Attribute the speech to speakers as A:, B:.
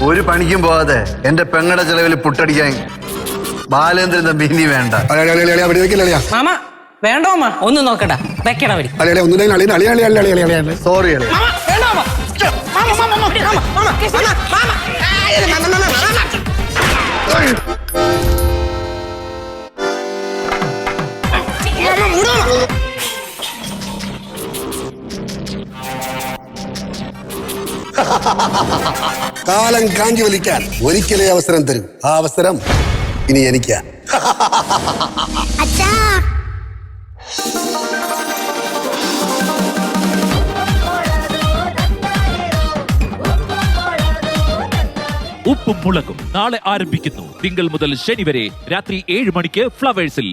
A: ഒരു പണിക്കും പോവാതെ എന്റെ പെങ്ങടെ ചെലവിൽ പുട്ടടിക്കാൻ ബാലേന്ദ്രൻ തമ്പി ഇനി വേണ്ട.
B: മാമ വേണ്ടോ മാ ഒന്ന് നോക്കടാ വെക്കടാ വരി.
A: സോറി
C: കാലം കാഞ്ചി വലിക്കാൻ ഒരിക്കലേ അവസരം തരും. ആ അവസരം ഇനി എനിക്കാ.
D: ഉപ്പും മുളകും നാളെ ആരംഭിക്കുന്നു. തിങ്കൾ മുതൽ ശനി വരെ രാത്രി 7 മണിക്ക് ഫ്ലവേഴ്സിൽ.